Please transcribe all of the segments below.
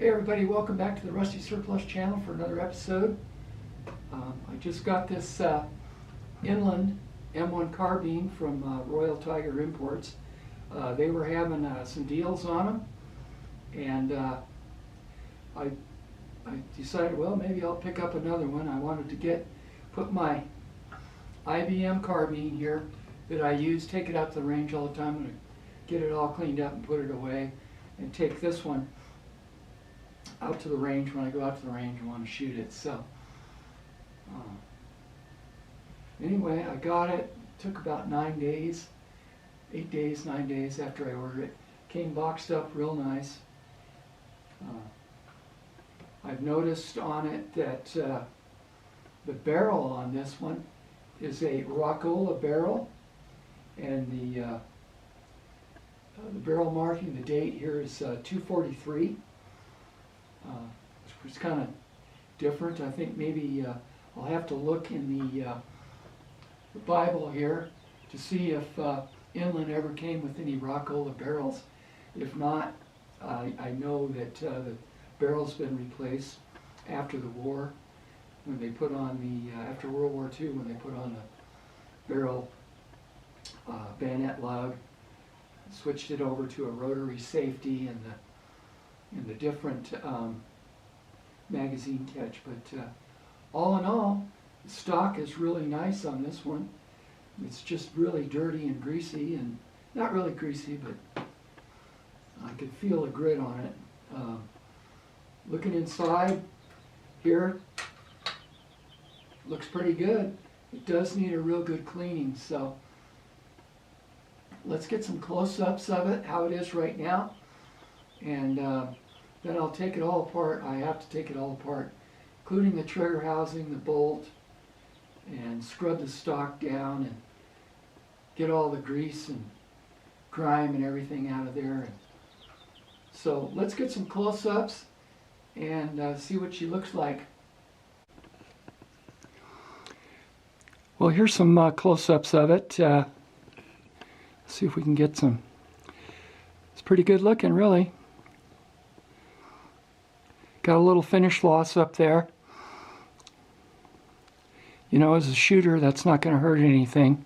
Hey everybody, welcome back to the Rusty Surplus channel for another episode. I just got this Inland M1 Carbine from Royal Tiger Imports. They were having some deals on them, and I decided, well, maybe I'll pick up another one. I wanted to put my IBM carbine here that I use, take it out to the range all the time. I'm going to get it all cleaned up and put it away, and take this one out to the range when I go out to the range and want to shoot it. So anyway, I got it. It took about 9 days, 9 days after I ordered it. Came boxed up real nice. I've noticed on it that the barrel on this one is a rock-ola barrel, and the barrel marking, the date here is 243. It's kind of different. I think maybe I'll have to look in the Bible here to see if Inland ever came with any rock-ola barrels. If not, I know that the barrel's been replaced after the war, when they put on the after World War II, when they put on a barrel bayonet lug, switched it over to a rotary safety and the different magazine catch. But all in all, the stock is really nice on this one. It's just really dirty and greasy, and not really greasy, but I could feel the grit on it. Looking inside here, looks pretty good. It does need a real good cleaning, so let's get some close-ups of it, how it is right now, and then I'll take it all apart. I have to take it all apart, including the trigger housing, the bolt, and scrub the stock down and get all the grease and grime and everything out of there. So let's get some close-ups and see what she looks like. Well, here's some close-ups of it. See if we can get some. It's pretty good looking, really. Got a little finish loss up there. You know, as a shooter, that's not going to hurt anything.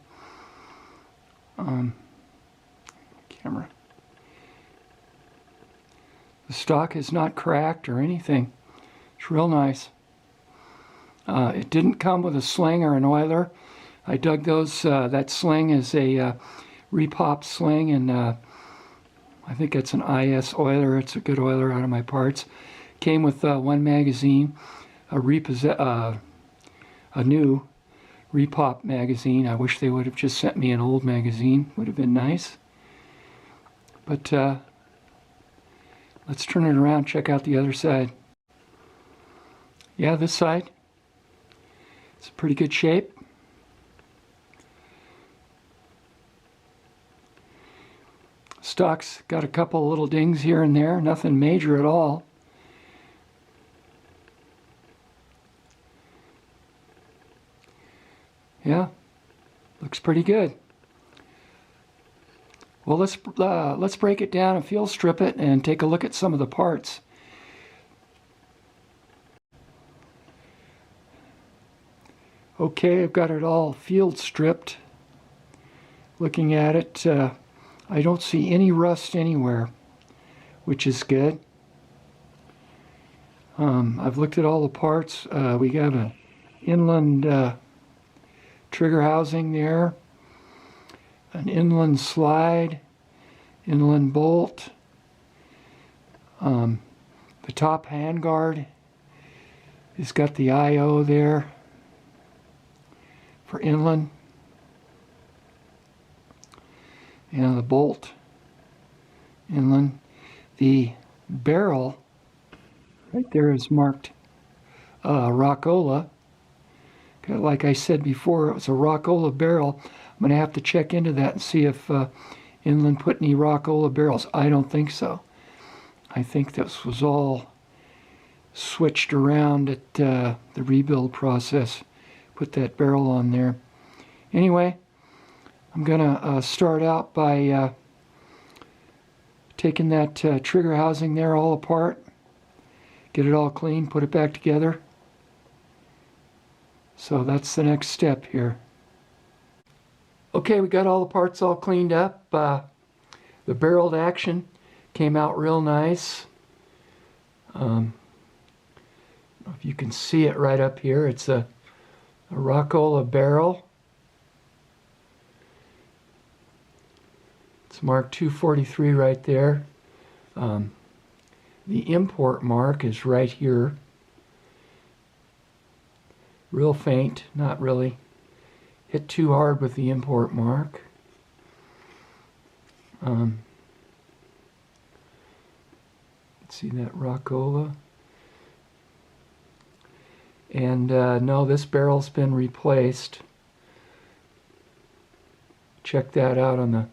Camera. The stock is not cracked or anything. It's real nice. It didn't come with a sling or an oiler. I dug those. That sling is a repop sling, and I think it's an IS oiler. It's a good oiler out of my parts. Came with one magazine, a new repop magazine. I wish they would have just sent me an old magazine. Would have been nice. But let's turn it around, check out the other side. Yeah, this side, it's in pretty good shape. Stock's got a couple little dings here and there, nothing major at all. Yeah, looks pretty good. Well, let's break it down and field strip it and take a look at some of the parts. Okay, I've got it all field stripped. Looking at it, I don't see any rust anywhere, which is good. I've looked at all the parts. We have an Inland trigger housing there, an Inland slide, Inland bolt, the top handguard has got the IO there for Inland, and the bolt Inland. The barrel right there is marked rock-ola. Like I said before, it was a rock-ola barrel. I'm going to have to check into that and see if Inland put any rock-ola barrels. I don't think so. I think this was all switched around at the rebuild process. Put that barrel on there. Anyway, I'm going to start out by taking that trigger housing there all apart get it all clean, put it back together. So that's the next step here. Okay, we got all the parts all cleaned up. The barreled action came out real nice. I don't know if you can see it right up here. It's a rock-ola barrel. It's marked 243 right there. The import mark is right here. Real faint, not really hit too hard with the import mark. See that rock-ola? And no, this barrel's been replaced. Check that out on the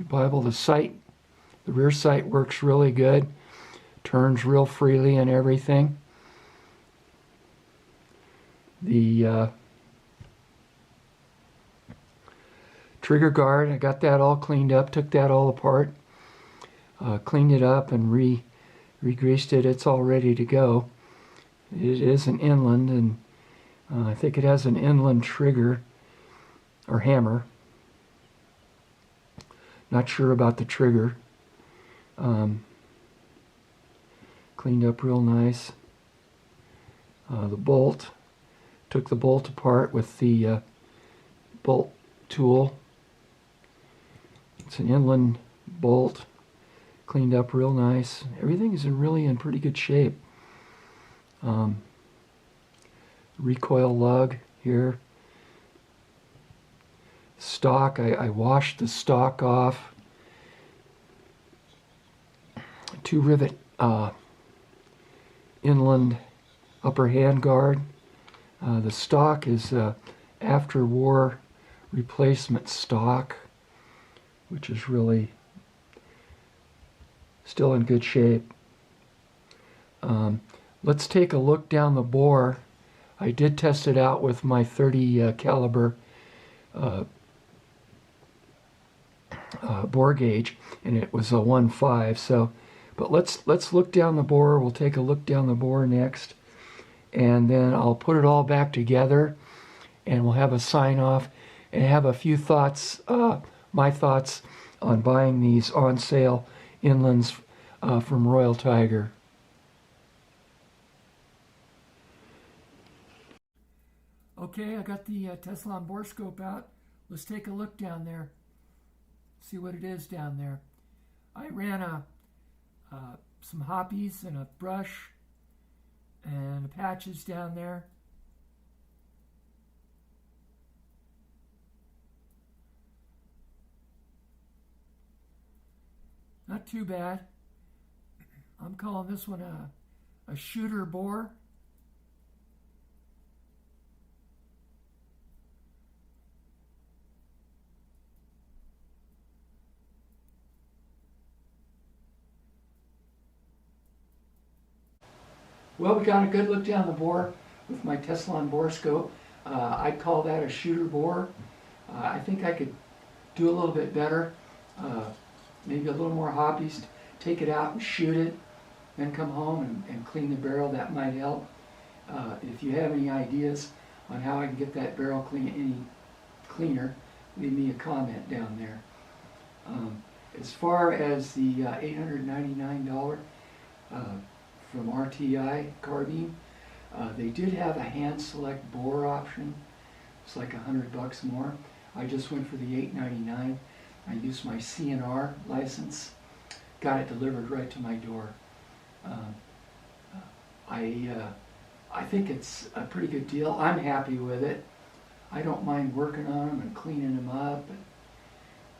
Bible. The rear sight works really good. Turns real freely and everything. The trigger guard, I got that all cleaned up, took that all apart, cleaned it up and re-greased it. It's all ready to go. It is an Inland, and I think it has an Inland trigger or hammer. Not sure about the trigger. Cleaned up real nice. The bolt, took the bolt apart with the bolt tool. It's an Inland bolt, cleaned up real nice. Everything is really in pretty good shape. Recoil lug here. Stock, I washed the stock off. 2-rivet Inland upper handguard. The stock is after-war replacement stock, which is really still in good shape. Let's take a look down the bore. I did test it out with my 30 caliber bore gauge, and it was a 1.5. So, but let's look down the bore. We'll take a look down the bore next, and then I'll put it all back together, and we'll have a sign off and have a few thoughts, my thoughts on buying these on sale Inlands from Royal Tiger. Okay, I got the Teflon bore scope out. Let's take a look down there. See what it is down there. I ran some hoppies and a brush and patches down there. Not too bad. I'm calling this one a shooter bore. Well, we got a good look down the bore with my Teflon bore scope. I'd call that a shooter bore. I think I could do a little bit better. Maybe a little more hoppies. Take it out and shoot it, then come home and clean the barrel. That might help. If you have any ideas on how I can get that barrel any cleaner, leave me a comment down there. As far as the $899 from RTI Carbine, they did have a hand select bore option. It's like $100 more. I just went for the $899. I used my CNR license, got it delivered right to my door. I think it's a pretty good deal. I'm happy with it. I don't mind working on them and cleaning them up and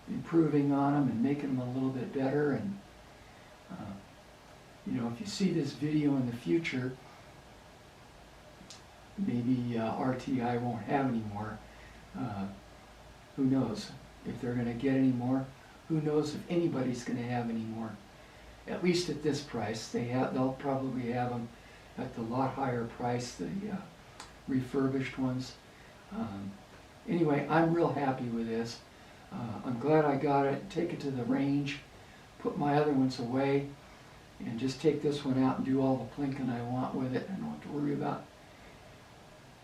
improving on them and making them a little bit better. And you know, if you see this video in the future, maybe RTI won't have any more. Who knows if they're going to get any more? Who knows if anybody's going to have any more? At least at this price, they'll probably have them at the lot higher price, the refurbished ones. Anyway, I'm real happy with this. I'm glad I got it. Take it to the range, put my other ones away, and just take this one out and do all the plinking I want with it. I don't have to worry about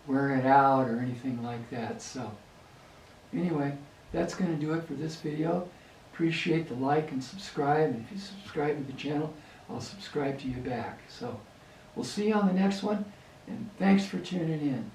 wearing it out or anything like that. So anyway, that's going to do it for this video. Appreciate the like and subscribe, and if you subscribe to the channel, I'll subscribe to you back. So we'll see you on the next one, and thanks for tuning in.